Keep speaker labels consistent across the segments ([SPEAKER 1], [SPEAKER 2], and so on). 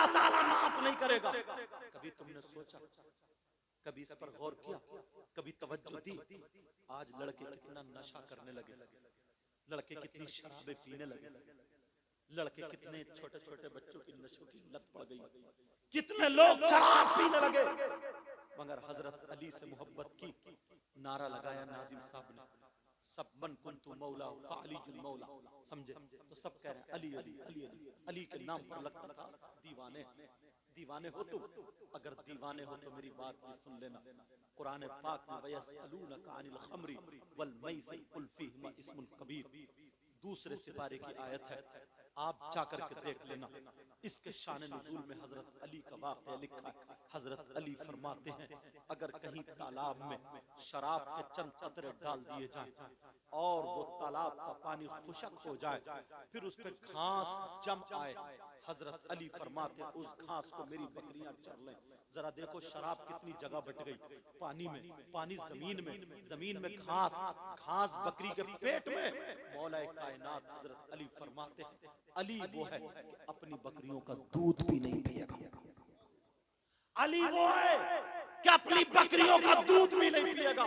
[SPEAKER 1] अल्लाह ताला माफ नहीं करेगा। कभी तुमने सोचा, कभी इस पर गौर किया, कभी तवज्जो दी? आज लड़के कितना नशा करने लगे, लड़के कितनी शराबें पीने लगे, लड़के कितने छोटे छोटे बच्चों की नशों की लत पड़ गई, कितने लोग शराब पीने लगे। मगर हजरत अली से मोहब्बत की, नारा लगाया नाजिम साहब ने, सब मन कुंतु मौला फालीजुल मौला, समझे? तो सब कह रहे हैं अली अली अली अली। अली के नाम पर लगता था दीवाने। दीवाने हो तुम? अगर दीवाने हो तो मेरी बात ये सुन लेना। कुरान पाक में वयसअलूनका अनिल खम्री वल मैसिर कुल फीहिमा इस्मुन कबीर, दूसरे सिपारे की आयत है, आप जाकर के देख लेना। इसके शान नुज़ूल में हजरत अली का वाक़या लिखा है। हजरत अली फरमाते हैं, अगर कहीं तालाब में शराब के चंद कतरे डाल दिए जाएं और वो तालाब का पानी खुशक हो जाए, फिर उस पे घास जम आए, हजरत अली फरमाते हैं उस घास को मेरी बकरियां चर लें। जरा देखो शराब कितनी जगह बट गई, पानी में, पानी जमीन में, जमीन में घास, घास बकरी के पेट में। मौला कायनात हजरत अली फरमाते हैं, अली वो है कि अपनी बकरियों का दूध भी नहीं पिएगा। अली वो है कि अपनी बकरियों का दूध भी नहीं पिएगा।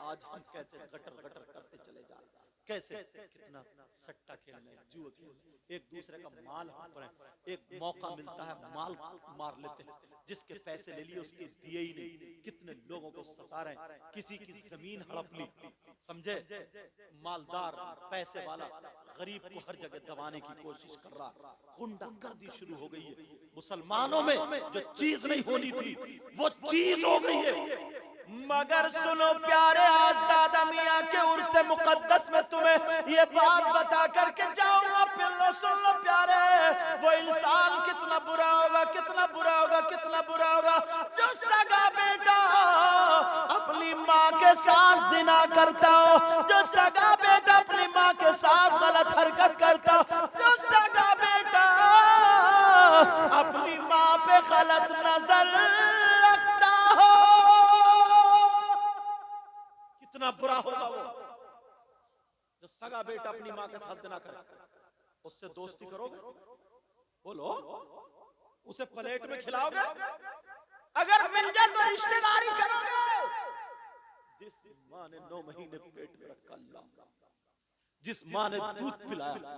[SPEAKER 1] आज हम कैसे गटर गटर करते चले जा रहे हैं, कैसे कितना सट्टा खेलने, जुआ खेलने, एक दूसरे का माल हम पर है। एक मौका मिलता है माल मार लेते हैं, जिसके पैसे ले लिए उसके दिए ही नहीं। कितने लोगों को सता रहे हैं, किसी की जमीन हड़प ली, समझे? मालदार पैसे वाला गरीब को हर जगह दबाने की कोशिश कर रहा। गुंडागर्दी शुरू हो गई है मुसलमानों में, जो चीज नहीं होनी थी वो चीज हो गई है। मगर सुनो प्यारे, आज दादा मियाँ के उर्स मुकद्दस में तुम्हें ये बात बता करके जाऊंगा। फिर लो सुन लो प्यारे, वो इंसान कितना बुरा होगा, कितना बुरा होगा, कितना बुरा होगा जो सगा बेटा अपनी माँ के साथ जिना करता हो, जो सगा बेटा अपनी माँ के साथ गलत हरकत करता हो, जो सगा बेटा अपनी माँ पे गलत नजर रखता हो, कितना बुरा होगा वो जो सगा बेटा अपनी माँ के साथ जिना करे। उससे दोस्ती करोगे? बोलो, उसे प्लेट में खिलाओगे? अगर मिल जाए तो रिश्तेदारी करोगे? जिस माँ ने 9 महीने पेट में रखा, जिस माँ ने दूध पिलाया,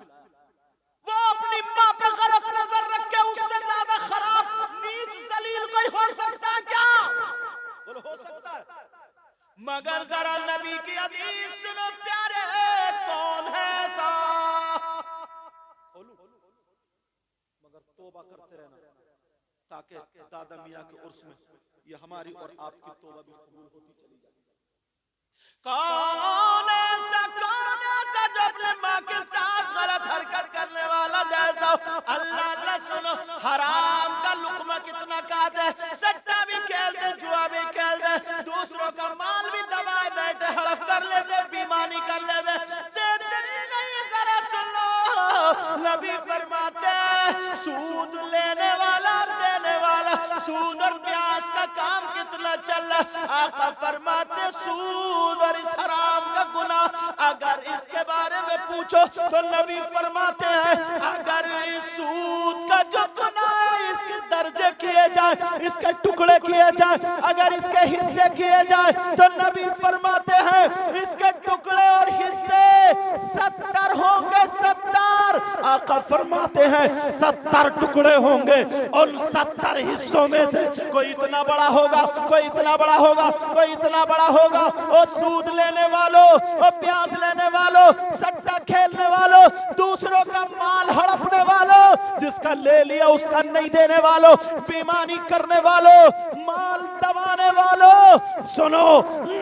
[SPEAKER 1] वो अपनी माँ पे गलत नजर रख के उससे ज्यादा खराब नीच जलील कोई हो सकता है क्या? बोलो, हो सकता है? मगर जरा नबी की हदीस सुनो प्यारे, कौन है ऐसा? बोलूं? मगर तौबा करते रहना, ताकि दादा मियाँ के उर्स में ये हमारी और आपकी तौबा भी कबूल होती चली जाए। कौन ऐसा जो अपने माँ के साथ गलत हरकत करने वाला जैसा? अल्लाह अल्लाह सुनो, हराम का लुकमा कितना खाते, सट्टा भी खेलते, जुआ भी खेलते, दूसरों का माल भी दबाए बैठे, हड़प कर लेते, बेईमानी कर लेते, देते ही नहीं। जरा सुन लो, नबी फरमाते सूद लेने वाला और देने वाला, सूद और प्यास का काम कितना चल रहा। आका फरमाते सूद और इस हराम का गुनाह अगर इसके बारे में पूछो तो नबी फरमाते हैं, अगर इस सूद का जो गुनाह है इसके दर्जे किए जाए, इसके टुकड़े किए जाए, अगर इसके हिस्से किए जाए तो नबी फरमाते हैं इसके टुकड़े और हिस्से 70 होंगे, 70। आका फरमाते हैं 70 टुकड़े होंगे, उन 70 हिस्सों में से कोई इतना बड़ा होगा, कोई इतना बड़ा होगा, कोई इतना बड़ा होगा। और सूद लेने वालों, और प्यास लेने वालों, सट्टा खेलने वालों, दूसरों का माल हड़पने वालों, जिसका ले लिया उसका नहीं देने वालों, बेईमानी करने वालों, माल दबाने वालों, सुनो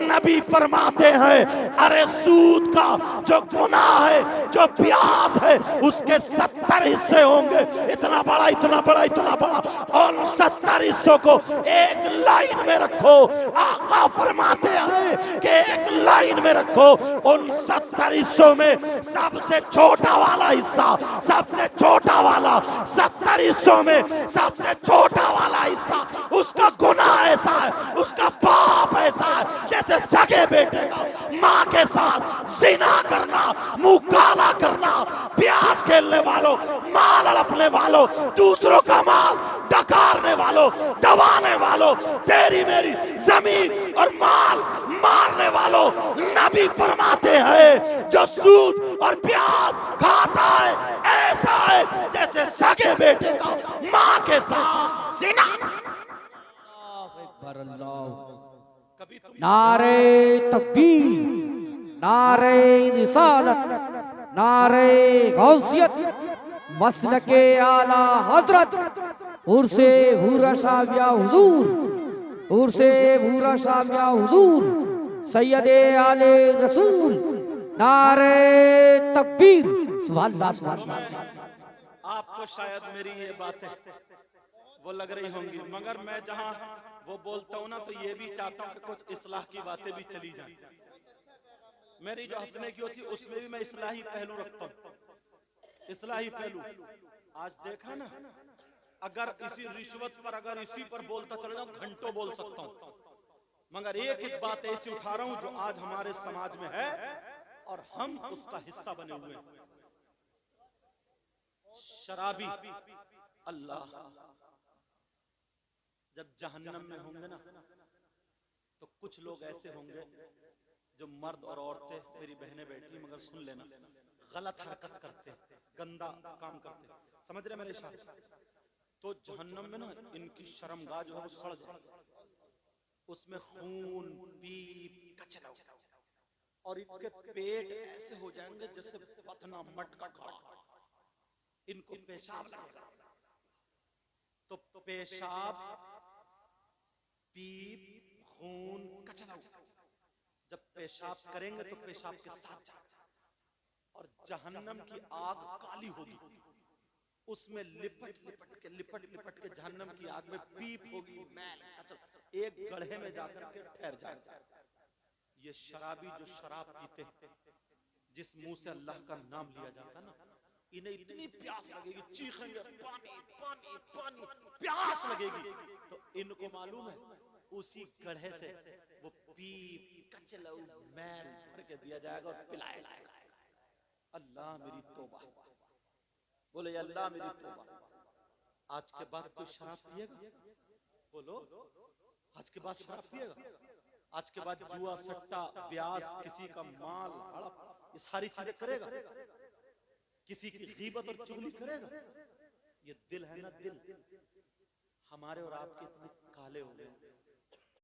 [SPEAKER 1] नबी फरमाते हैं अरे सूद का जो गुनाह है, जो प्यास है, उसके 70 हिस्से होंगे। इतना बड़ा, इतना बड़ा, इतना बड़ा। और 70 हिस्सों को एक लाइन में रखो। आका फरमाते हैं कि एक लाइन में रखो। उन 70 हिस्सों में सबसे छोटा वाला हिस्सा, सबसे छोटा वाला 70 हिस्सों में सबसे छोटा वाला हिस्सा, उसका गुनाह ऐसा है, उसका पाप ऐसा है जैसे सगे बेटे का माँ के साथ जिना करना, मुंह काला करना, प्यास खेलने वालों, माल हड़पने वालों, दूसरों का माल डकारने वालों, दबाने वालों, तेरी मेरी जमीन और माल मारने वालों, नबी फरमाते हैं जो सूद और ब्याज खाता है ऐसा है जैसे सगे बेटे का माँ के साथ जिना। कभी
[SPEAKER 2] नारे तकबीर, नारे रिसालत, नारे गौसियत, मसलके आला हजरत, उर्से भूरा शामिया हुजूर, उर्से भूरा शामिया हुजूर, सैयदे आले रसूल, नारे तकबीर। सुभान अल्लाह, सुभान अल्लाह।
[SPEAKER 1] आपको शायद मेरी ये बातें वो लग रही होंगी, मगर मैं जहां वो बोलता हूं ना तो ये भी चाहता हूं कि कुछ इस्लाह की बातें भी चली जाएं। मेरी जो हंसने की होती है उसमें भी मैं इस्लाही पहलू रखता हूं, इस्लाही पहलू। आज देखा ना, अगर इसी रिश्वत पर अगर इसी पर बोलता चले जाऊं घंटों बोल सकता हूं, मगर एक एक बात ऐसी उठा रहा हूं जो आज हमारे समाज में है और हम उसका हिस्सा बने हुए हैं। शराबी, अल्लाह, जब जहन्नम में होंगे ना तो कुछ लोग ऐसे होंगे जो मर्द और औरतें, मेरी बहनें बैठी मगर सुन लेना, गलत हरकत करते, गंदा काम करते, समझ रहे मेरे इशारे? तो जहन्नम में ना इनकी शर्मगाह जो है वो सड़ जाएगी, उसमें खून पीप कचरा और इनके पेट ऐसे हो जाएंगे जैसे पथना मटका खड़ा, इनको पेशाब लगेगा। तो पेशाब, पीप, खून, कचरा, जब पेशाब करेंगे तो पेशाब के साथ जाएगा और जहन्नम की आग काली होगी, उसमें लिपट लिपट के जहन्नम की आग में पीप होगी, मैल कचरा एक गड्ढे में जाकर के ठहर जाएगा। ये शराबी जो शराब पीते हैं, जिस मुंह से अल्लाह का नाम लिया जाता है ना, इन्हें इतनी प्यास लगेगी, चीखेंगे पानी पानी पानी, प्यास लगेगी, तो इनको मालूम है उसी गड्ढे से वो पीप कचरा मैल भर के दिया जाएगा और पिलाया जाएगा। अल्लाह मेरी तौबा, बोले अल्लाह मेरी तौबा। आज के बाद कोई शराब पिएगा? बोलो, आज के बाद शराब पिएगा? आज के बाद जुआ, सट्टा, ब्याज, किसी का माल हड़प, ये सारी चीजें करेगा? किसी की गीबत और चुगली करेगा? ये दिल है ना, दिल हमारे और आपके इतने काले हो गए,